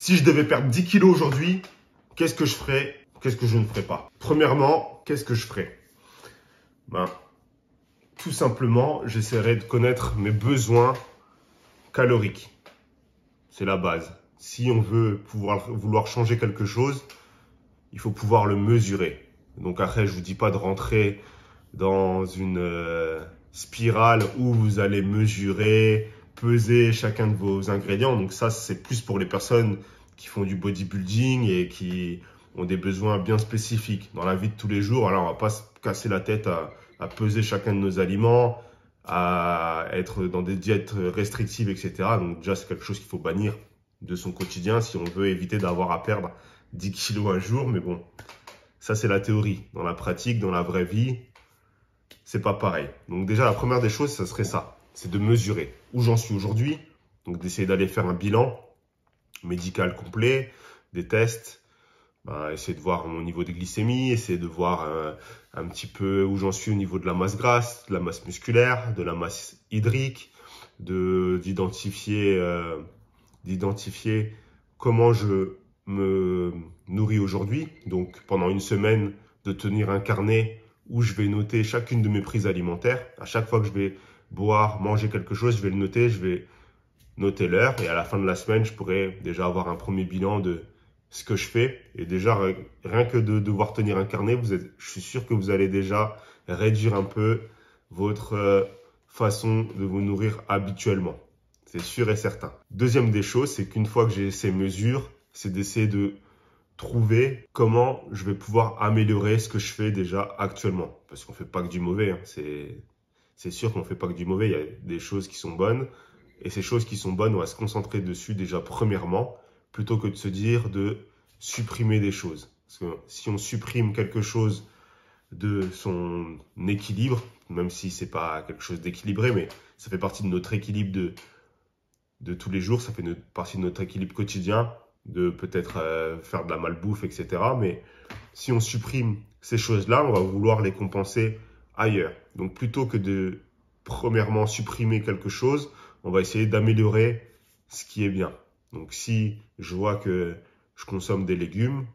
Si je devais perdre 10 kilos aujourd'hui, qu'est-ce que je ferais? Qu'est-ce que je ne ferais pas? Premièrement, qu'est-ce que je ferais? Tout simplement, j'essaierai de connaître mes besoins caloriques. C'est la base. Si on veut vouloir changer quelque chose, il faut pouvoir le mesurer. Donc après, je vous dis pas de rentrer dans une spirale où vous allez mesurer, peser chacun de vos ingrédients. Donc ça, c'est plus pour les personnes qui font du bodybuilding et qui ont des besoins bien spécifiques dans la vie de tous les jours. Alors, on va pas se casser la tête à peser chacun de nos aliments, à être dans des diètes restrictives, etc. Donc déjà, c'est quelque chose qu'il faut bannir de son quotidien si on veut éviter d'avoir à perdre 10 kilos un jour. Mais bon, ça, c'est la théorie. Dans la pratique, dans la vraie vie, c'est pas pareil. Donc déjà, la première des choses, ça serait ça. C'est de mesurer où j'en suis aujourd'hui. Donc d'essayer d'aller faire un bilan médical complet, des tests, essayer de voir mon niveau de glycémie, essayer de voir un petit peu où j'en suis au niveau de la masse grasse, de la masse musculaire, de la masse hydrique, d'identifier comment je me nourris aujourd'hui. Donc pendant une semaine, de tenir un carnet où je vais noter chacune de mes prises alimentaires. À chaque fois que je vais boire, manger quelque chose, je vais le noter, je vais noter l'heure. Et à la fin de la semaine, je pourrais déjà avoir un premier bilan de ce que je fais. Et déjà, rien que de devoir tenir un carnet, je suis sûr que vous allez déjà réduire un peu votre façon de vous nourrir habituellement. C'est sûr et certain. Deuxième des choses, c'est qu'une fois que j'ai ces mesures, c'est d'essayer de trouver comment je vais pouvoir améliorer ce que je fais déjà actuellement. Parce qu'on fait pas que du mauvais, hein. C'est sûr qu'on fait pas que du mauvais. Il y a des choses qui sont bonnes. Et ces choses qui sont bonnes, on va se concentrer dessus déjà premièrement, plutôt que de se dire de supprimer des choses. Parce que si on supprime quelque chose de son équilibre, même si c'est pas quelque chose d'équilibré, mais ça fait partie de notre équilibre de tous les jours, ça fait partie de notre équilibre quotidien, de peut-être faire de la malbouffe, etc. Mais si on supprime ces choses-là, on va vouloir les compenser ailleurs. Donc plutôt que de premièrement supprimer quelque chose, on va essayer d'améliorer ce qui est bien. Donc si je vois que je consomme des légumes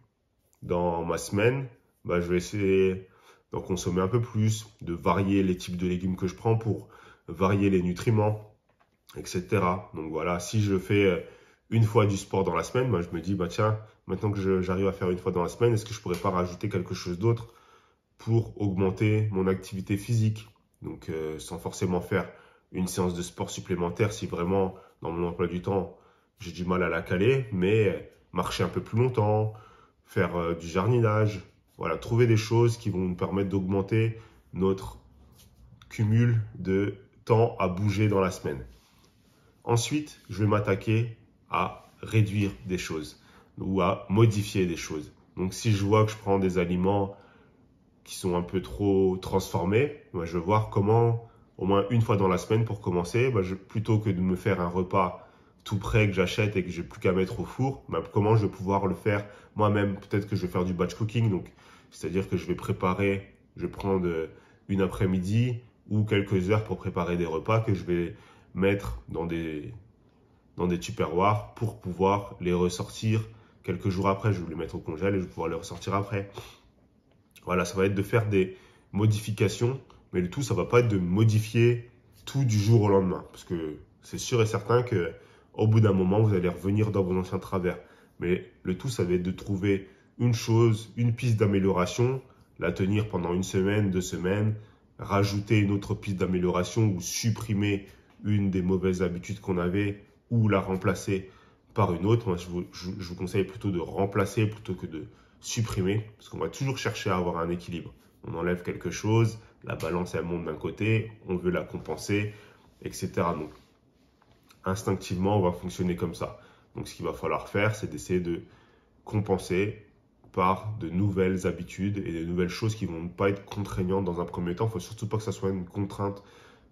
dans ma semaine, je vais essayer d'en consommer un peu plus, de varier les types de légumes que je prends pour varier les nutriments, etc. Donc voilà, si je fais une fois du sport dans la semaine, je me dis, tiens, maintenant que j'arrive à faire une fois dans la semaine, est-ce que je pourrais pas rajouter quelque chose d'autre pour augmenter mon activité physique? Donc sans forcément faire une séance de sport supplémentaire si vraiment dans mon emploi du temps j'ai du mal à la caler, mais marcher un peu plus longtemps, faire du jardinage, voilà, trouver des choses qui vont nous permettre d'augmenter notre cumul de temps à bouger dans la semaine. Ensuite, je vais m'attaquer à réduire des choses ou à modifier des choses. Donc si je vois que je prends des aliments qui sont un peu trop transformés, je vais voir comment, au moins une fois dans la semaine pour commencer, plutôt que de me faire un repas tout prêt que j'achète et que j'ai plus qu'à mettre au four, comment je vais pouvoir le faire moi-même. Peut-être que je vais faire du batch cooking, donc c'est-à-dire que je vais prendre une après-midi ou quelques heures pour préparer des repas que je vais mettre dans des tupperwares pour pouvoir les ressortir quelques jours après. Je vais les mettre au congèle et je vais pouvoir les ressortir après. Voilà, ça va être de faire des modifications, mais le tout, ça va pas être de modifier tout du jour au lendemain. Parce que c'est sûr et certain que au bout d'un moment, vous allez revenir dans vos anciens travers. Mais le tout, ça va être de trouver une chose, une piste d'amélioration, la tenir pendant une semaine, 2 semaines, rajouter une autre piste d'amélioration ou supprimer une des mauvaises habitudes qu'on avait ou la remplacer par une autre. Moi, je vous conseille plutôt de remplacer plutôt que de supprimer, parce qu'on va toujours chercher à avoir un équilibre. On enlève quelque chose, la balance elle monte d'un côté, on veut la compenser, etc. Donc instinctivement, on va fonctionner comme ça. Donc ce qu'il va falloir faire, c'est d'essayer de compenser par de nouvelles habitudes et de nouvelles choses qui vont pas être contraignantes dans un premier temps. Il ne faut surtout pas que ça soit une contrainte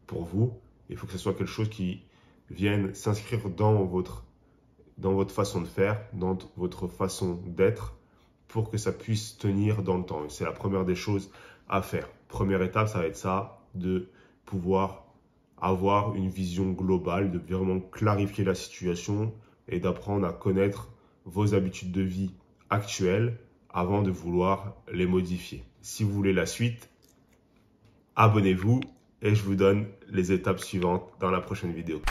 pour vous. Il faut que ce soit quelque chose qui vienne s'inscrire dans votre façon de faire, dans votre façon d'être, pour que ça puisse tenir dans le temps. Et c'est la première des choses à faire. Première étape, ça va être ça, de pouvoir avoir une vision globale, de vraiment clarifier la situation et d'apprendre à connaître vos habitudes de vie actuelles avant de vouloir les modifier. Si vous voulez la suite, abonnez-vous et je vous donne les étapes suivantes dans la prochaine vidéo.